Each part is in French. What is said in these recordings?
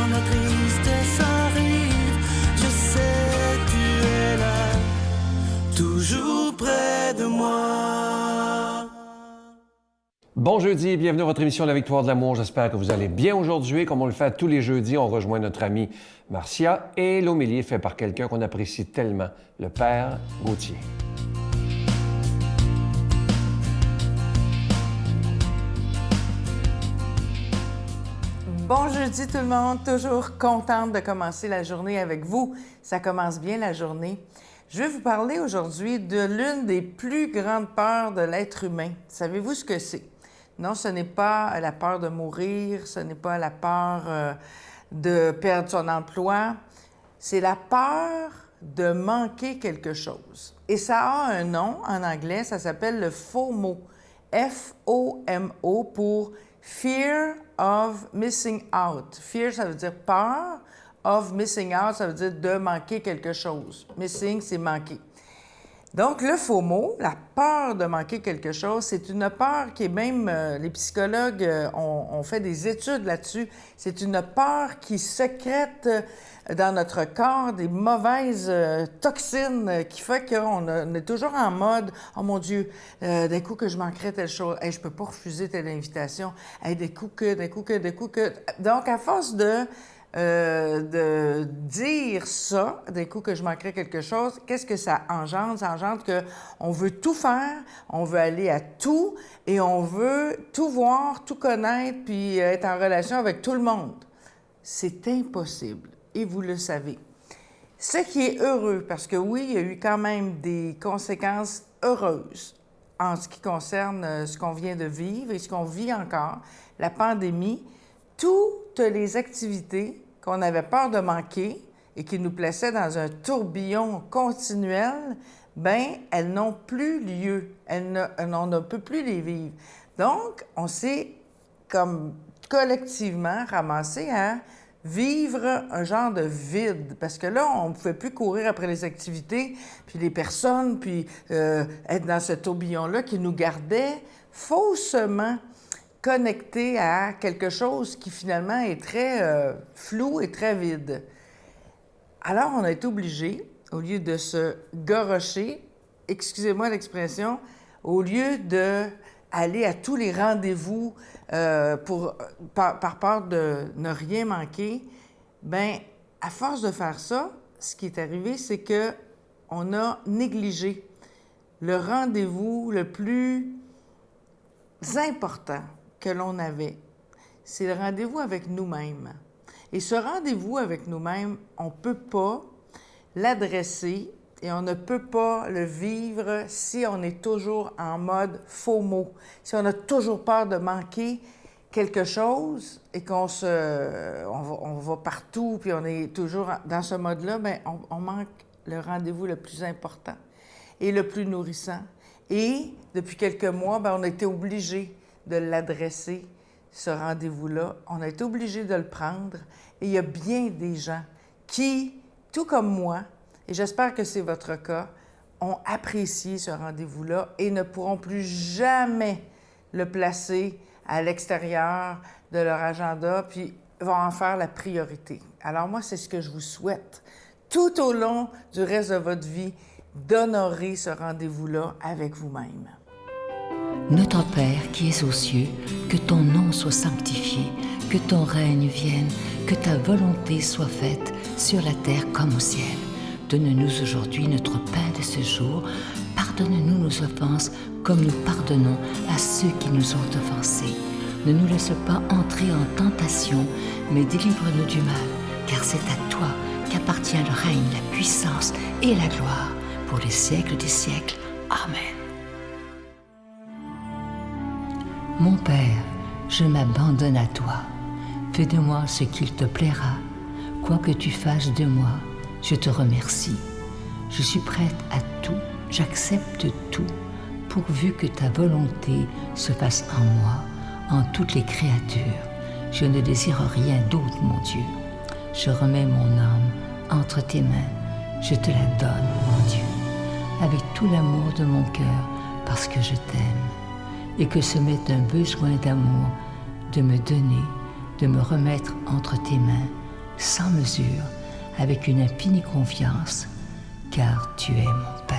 quand la tristesse arrive, je sais tu es là, toujours près de moi. Bon jeudi, bienvenue à votre émission La Victoire de l'amour. J'espère que vous allez bien aujourd'hui. Comme on le fait tous les jeudis, on rejoint notre amie Marcia et l'homélie est faite par quelqu'un qu'on apprécie tellement, le Père Gauthier. Bon jeudi tout le monde, toujours contente de commencer la journée avec vous. Ça commence bien la journée. Je vais vous parler aujourd'hui de l'une des plus grandes peurs de l'être humain. Savez-vous ce que c'est? Non, ce n'est pas la peur de mourir, ce n'est pas la peur de perdre son emploi. C'est la peur de manquer quelque chose. Et ça a un nom en anglais, ça s'appelle le FOMO. F-O-M-O pour Fear of Missing Out. Fear, ça veut dire peur. Of missing out, ça veut dire de manquer quelque chose. Missing, c'est manquer. Donc, le FOMO, la peur de manquer quelque chose, c'est une peur qui est même, les psychologues ont fait des études là-dessus, c'est une peur qui sécrète dans notre corps des mauvaises toxines qui fait qu'on est toujours en mode « Oh mon Dieu, d'un coup que je manquerais telle chose, hey, je peux pas refuser telle invitation, hey, d'un coup que... » Donc, à force de dire ça, d'un coup que je manquerais quelque chose, qu'est-ce que ça engendre? Ça engendre qu'on veut tout faire, on veut aller à tout et on veut tout voir, tout connaître, puis être en relation avec tout le monde. C'est impossible et vous le savez. Ce qui est heureux, parce que oui, il y a eu quand même des conséquences heureuses en ce qui concerne ce qu'on vient de vivre et ce qu'on vit encore, la pandémie, toutes les activités qu'on avait peur de manquer et qui nous plaçaient dans un tourbillon continuel, bien, elles n'ont plus lieu. On ne peut plus les vivre. Donc, on s'est comme collectivement ramassé à vivre un genre de vide. Parce que là, on ne pouvait plus courir après les activités, puis les personnes, puis être dans ce tourbillon-là qui nous gardait faussement connecté à quelque chose qui finalement est très flou et très vide. Alors, on a été obligé, au lieu de se garrocher, excusez-moi l'expression, au lieu d'aller à tous les rendez-vous par peur de ne rien manquer, bien, à force de faire ça, ce qui est arrivé, c'est qu'on a négligé le rendez-vous le plus important que l'on avait. C'est le rendez-vous avec nous-mêmes. Et ce rendez-vous avec nous-mêmes, on ne peut pas l'adresser et on ne peut pas le vivre si on est toujours en mode FOMO, si on a toujours peur de manquer quelque chose et qu'on va partout puis on est toujours dans ce mode-là, bien, on manque le rendez-vous le plus important et le plus nourrissant. Et depuis quelques mois, bien, on a été obligés de l'adresser, ce rendez-vous-là. On a été obligé de le prendre. Et il y a bien des gens qui, tout comme moi, et j'espère que c'est votre cas, ont apprécié ce rendez-vous-là et ne pourront plus jamais le placer à l'extérieur de leur agenda, puis vont en faire la priorité. Alors moi, c'est ce que je vous souhaite, tout au long du reste de votre vie, d'honorer ce rendez-vous-là avec vous-même. Notre Père qui es aux cieux, que ton nom soit sanctifié, que ton règne vienne, que ta volonté soit faite sur la terre comme au ciel. Donne-nous aujourd'hui notre pain de ce jour. Pardonne-nous nos offenses comme nous pardonnons à ceux qui nous ont offensés. Ne nous laisse pas entrer en tentation, mais délivre-nous du mal, car c'est à toi qu'appartient le règne, la puissance et la gloire pour les siècles des siècles. Amen. Mon Père, je m'abandonne à toi. Fais de moi ce qu'il te plaira. Quoi que tu fasses de moi, je te remercie. Je suis prête à tout, j'accepte tout, pourvu que ta volonté se fasse en moi, en toutes les créatures. Je ne désire rien d'autre, mon Dieu. Je remets mon âme entre tes mains. Je te la donne, mon Dieu, avec tout l'amour de mon cœur, parce que je t'aime. Et que ce m'est un besoin d'amour, de me donner, de me remettre entre tes mains, sans mesure, avec une infinie confiance, car tu es mon Père.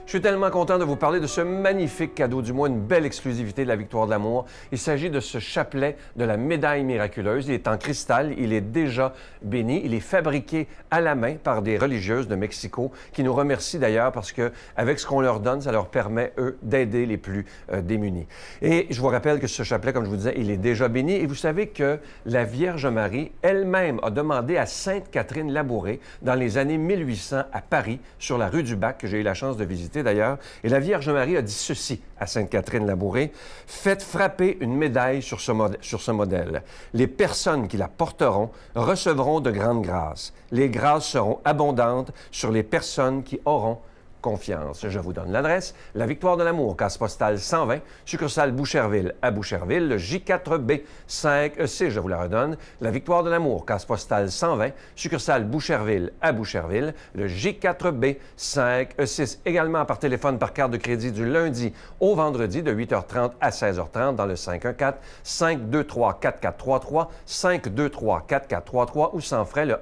Je suis tellement content de vous parler de ce magnifique cadeau, du moins une belle exclusivité de la Victoire de l'amour. Il s'agit de ce chapelet de la médaille miraculeuse. Il est en cristal, il est déjà béni. Il est fabriqué à la main par des religieuses de Mexico qui nous remercient d'ailleurs parce qu'avec ce qu'on leur donne, ça leur permet, eux, d'aider les plus démunis. Et je vous rappelle que ce chapelet, comme je vous disais, il est déjà béni. Et vous savez que la Vierge Marie elle-même a demandé à Sainte Catherine Labouré, dans les années 1800 à Paris, sur la rue du Bac, que j'ai eu la chance de visiter d'ailleurs, et la Vierge Marie a dit ceci à Sainte Catherine Labouré: « Faites frapper une médaille sur ce modèle. Les personnes qui la porteront recevront de grandes grâces. Les grâces seront abondantes sur les personnes qui auront confiance. » Je vous donne l'adresse: La Victoire de l'amour, case postale 120, succursale Boucherville à Boucherville, le J4B 5E6, je vous la redonne. La Victoire de l'amour, case postale 120, succursale Boucherville à Boucherville, le J4B 5E6. Également par téléphone, par carte de crédit du lundi au vendredi de 8h30 à 16h30 dans le 514-523-4433, 523-4433 ou sans frais le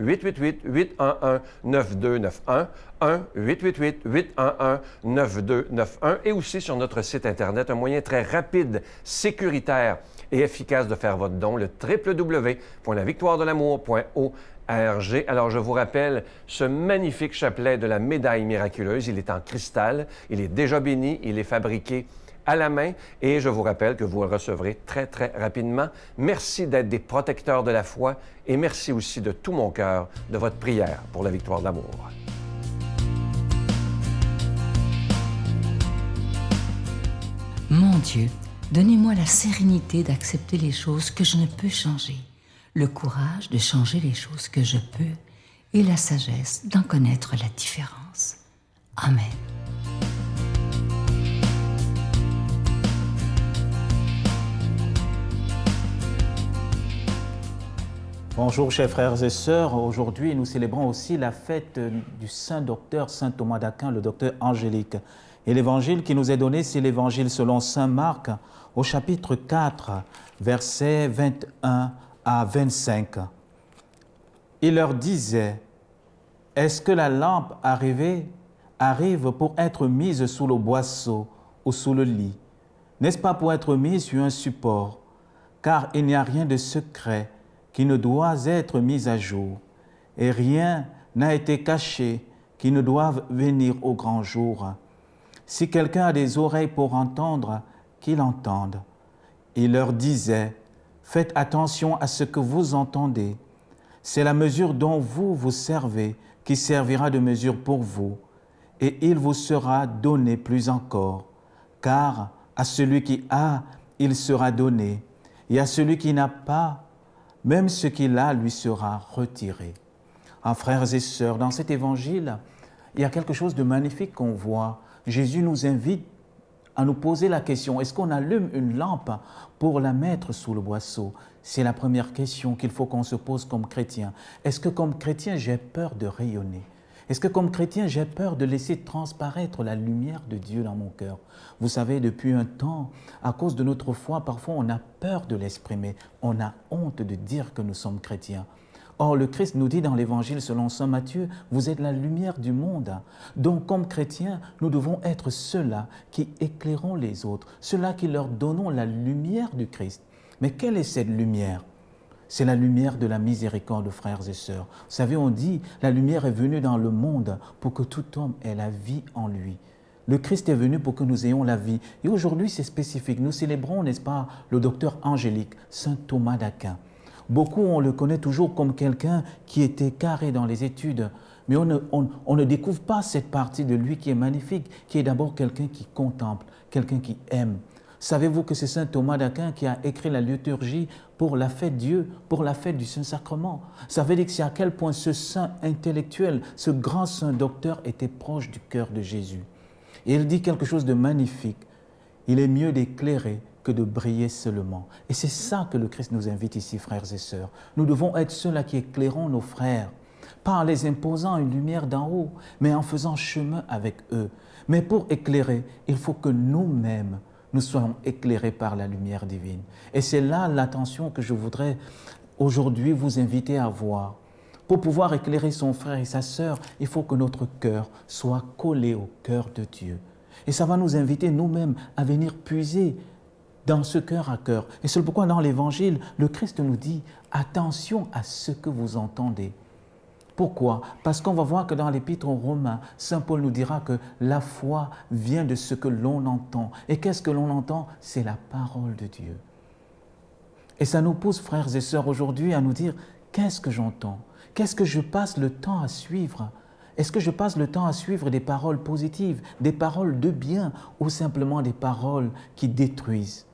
1-888-811-9291, 1-888-811-9291 et aussi sur notre site Internet, un moyen très rapide, sécuritaire et efficace de faire votre don, le www.lavictoiredelamour.org. Alors, je vous rappelle ce magnifique chapelet de la médaille miraculeuse. Il est en cristal, il est déjà béni, il est fabriqué à la main et je vous rappelle que vous le recevrez très, très rapidement. Merci d'être des protecteurs de la foi et merci aussi de tout mon cœur de votre prière pour la victoire de l'amour. Mon Dieu, donnez-moi la sérénité d'accepter les choses que je ne peux changer, le courage de changer les choses que je peux et la sagesse d'en connaître la différence. Amen. Bonjour chers frères et sœurs, aujourd'hui nous célébrons aussi la fête du saint docteur Saint Thomas d'Aquin, le docteur angélique. Et l'évangile qui nous est donné, c'est l'évangile selon saint Marc au chapitre 4, versets 21 à 25. Il leur disait: « Est-ce que la lampe arrive pour être mise sous le boisseau ou sous le lit? N'est-ce pas pour être mise sur un support? Car il n'y a rien de secret qui ne doit être mis à jour, et rien n'a été caché qui ne doive venir au grand jour. Si quelqu'un a des oreilles pour entendre, qu'il entende. » Il leur disait: « Faites attention à ce que vous entendez. C'est la mesure dont vous vous servez qui servira de mesure pour vous, et il vous sera donné plus encore. Car à celui qui a, il sera donné, et à celui qui n'a pas, même ce qu'il a lui sera retiré. » Frères et sœurs, dans cet évangile, il y a quelque chose de magnifique qu'on voit. Jésus nous invite à nous poser la question: est-ce qu'on allume une lampe pour la mettre sous le boisseau? C'est la première question qu'il faut qu'on se pose comme chrétien. Est-ce que comme chrétien, j'ai peur de rayonner? Est-ce que comme chrétien, j'ai peur de laisser transparaître la lumière de Dieu dans mon cœur? Vous savez, depuis un temps, à cause de notre foi, parfois on a peur de l'exprimer. On a honte de dire que nous sommes chrétiens. Or, le Christ nous dit dans l'Évangile selon saint Matthieu: « Vous êtes la lumière du monde. » Donc, comme chrétiens, nous devons être ceux-là qui éclairons les autres, ceux-là qui leur donnons la lumière du Christ. Mais quelle est cette lumière? C'est la lumière de la miséricorde, frères et sœurs. Vous savez, on dit, la lumière est venue dans le monde pour que tout homme ait la vie en lui. Le Christ est venu pour que nous ayons la vie. Et aujourd'hui, c'est spécifique. Nous célébrons, n'est-ce pas, le docteur angélique, Saint Thomas d'Aquin. Beaucoup, on le connaît toujours comme quelqu'un qui était carré dans les études, mais on ne découvre pas cette partie de lui qui est magnifique, qui est d'abord quelqu'un qui contemple, quelqu'un qui aime. Savez-vous que c'est Saint Thomas d'Aquin qui a écrit la liturgie pour la fête Dieu, pour la fête du Saint-Sacrement? Ça veut dire que c'est à quel point ce saint intellectuel, ce grand saint docteur était proche du cœur de Jésus. Et il dit quelque chose de magnifique: il est mieux d'éclairer que de briller seulement. Et c'est ça que le Christ nous invite ici, frères et sœurs. Nous devons être ceux-là qui éclairons nos frères, pas en les imposant une lumière d'en haut, mais en faisant chemin avec eux. Mais pour éclairer, il faut que nous-mêmes, nous soyons éclairés par la lumière divine. Et c'est là l'attention que je voudrais aujourd'hui vous inviter à avoir. Pour pouvoir éclairer son frère et sa sœur, il faut que notre cœur soit collé au cœur de Dieu. Et ça va nous inviter nous-mêmes à venir puiser dans ce cœur à cœur. Et c'est pourquoi dans l'Évangile, le Christ nous dit « Attention à ce que vous entendez ». Pourquoi? Parce qu'on va voir que dans l'Épître aux Romains, Saint Paul nous dira que la foi vient de ce que l'on entend. Et qu'est-ce que l'on entend? C'est la parole de Dieu. Et ça nous pousse, frères et sœurs, aujourd'hui à nous dire « Qu'est-ce que j'entends? Qu'est-ce que je passe le temps à suivre? Est-ce que je passe le temps à suivre des paroles positives, des paroles de bien ou simplement des paroles qui détruisent?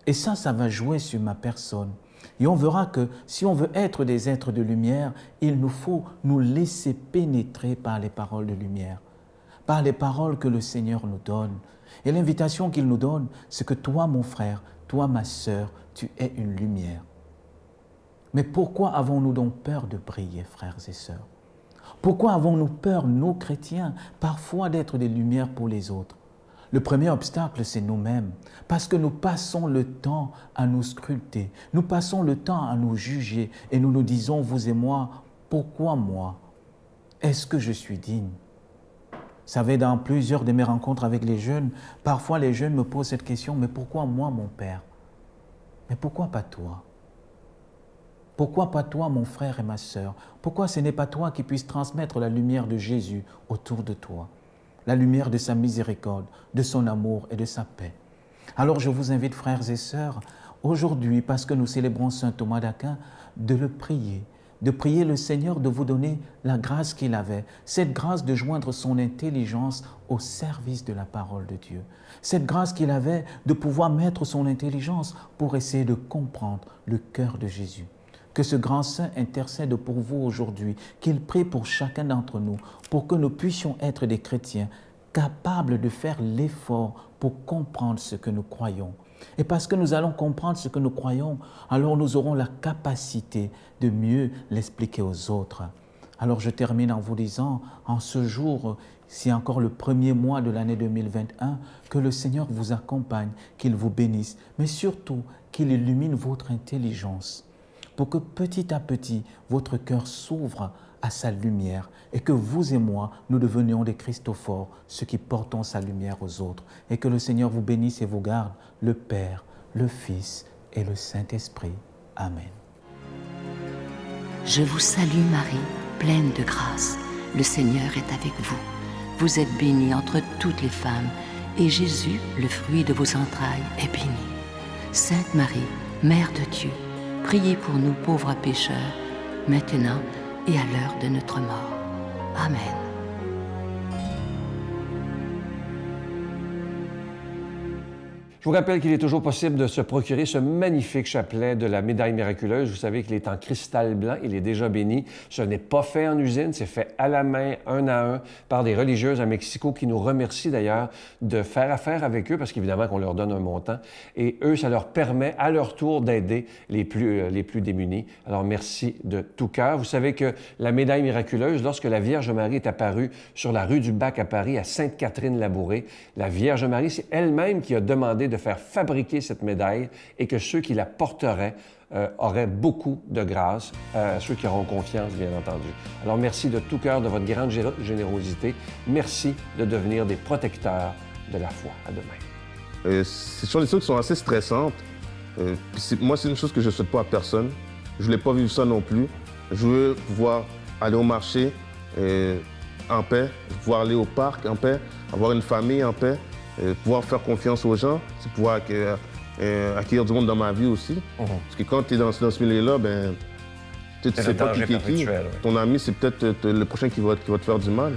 Et ça va jouer sur ma personne. Et on verra que si on veut être des êtres de lumière, il nous faut nous laisser pénétrer par les paroles de lumière, par les paroles que le Seigneur nous donne. Et l'invitation qu'il nous donne, c'est que toi, mon frère, toi, ma sœur, tu es une lumière. Mais pourquoi avons-nous donc peur de briller, frères et sœurs? Pourquoi avons-nous peur, nous chrétiens, parfois d'être des lumières pour les autres? Le premier obstacle, c'est nous-mêmes, parce que nous passons le temps à nous scruter, nous passons le temps à nous juger et nous nous disons, vous et moi, pourquoi moi? Est-ce que je suis digne? Vous savez, dans plusieurs de mes rencontres avec les jeunes, parfois les jeunes me posent cette question, mais pourquoi moi, mon père? Mais pourquoi pas toi? Pourquoi pas toi, mon frère et ma sœur? Pourquoi ce n'est pas toi qui puisses transmettre la lumière de Jésus autour de toi? La lumière de sa miséricorde, de son amour et de sa paix. Alors je vous invite, frères et sœurs, aujourd'hui, parce que nous célébrons Saint Thomas d'Aquin, de le prier, de prier le Seigneur de vous donner la grâce qu'il avait, cette grâce de joindre son intelligence au service de la parole de Dieu, cette grâce qu'il avait de pouvoir mettre son intelligence pour essayer de comprendre le cœur de Jésus. Que ce grand saint intercède pour vous aujourd'hui, qu'il prie pour chacun d'entre nous, pour que nous puissions être des chrétiens capables de faire l'effort pour comprendre ce que nous croyons. Et parce que nous allons comprendre ce que nous croyons, alors nous aurons la capacité de mieux l'expliquer aux autres. Alors je termine en vous disant, en ce jour, c'est encore le premier mois de l'année 2021, que le Seigneur vous accompagne, qu'il vous bénisse, mais surtout qu'il illumine votre intelligence, pour que petit à petit, votre cœur s'ouvre à sa lumière et que vous et moi, nous devenions des Christophores, ceux qui portons sa lumière aux autres. Et que le Seigneur vous bénisse et vous garde, le Père, le Fils et le Saint-Esprit. Amen. Je vous salue Marie, pleine de grâce. Le Seigneur est avec vous. Vous êtes bénie entre toutes les femmes et Jésus, le fruit de vos entrailles, est béni. Sainte Marie, Mère de Dieu, priez pour nous pauvres pécheurs, maintenant et à l'heure de notre mort. Amen. Je vous rappelle qu'il est toujours possible de se procurer ce magnifique chapelet de la médaille miraculeuse. Vous savez qu'il est en cristal blanc, il est déjà béni. Ce n'est pas fait en usine, c'est fait à la main, un à un, par des religieuses à Mexico qui nous remercient d'ailleurs de faire affaire avec eux parce qu'évidemment qu'on leur donne un montant. Et eux, ça leur permet à leur tour d'aider les plus démunis. Alors merci de tout cœur. Vous savez que la médaille miraculeuse, lorsque la Vierge Marie est apparue sur la rue du Bac à Paris, à Sainte-Catherine-Labouré, la Vierge Marie, c'est elle-même qui a demandé de faire fabriquer cette médaille et que ceux qui la porteraient auraient beaucoup de grâce, ceux qui auront confiance, bien entendu. Alors, merci de tout cœur de votre grande générosité. Merci de devenir des protecteurs de la foi. À demain. Ce sont des choses qui sont assez stressantes. Moi, c'est une chose que je ne souhaite pas à personne. Je ne voulais pas vivre ça non plus. Je veux pouvoir aller au marché en paix, pouvoir aller au parc en paix, avoir une famille en paix. Pouvoir faire confiance aux gens, c'est pouvoir accueillir du monde dans ma vie aussi. Parce que quand tu es dans ce milieu-là, ben, tu ne sais pas qui est qui. Ton ami, c'est peut-être le prochain qui va te faire du mal.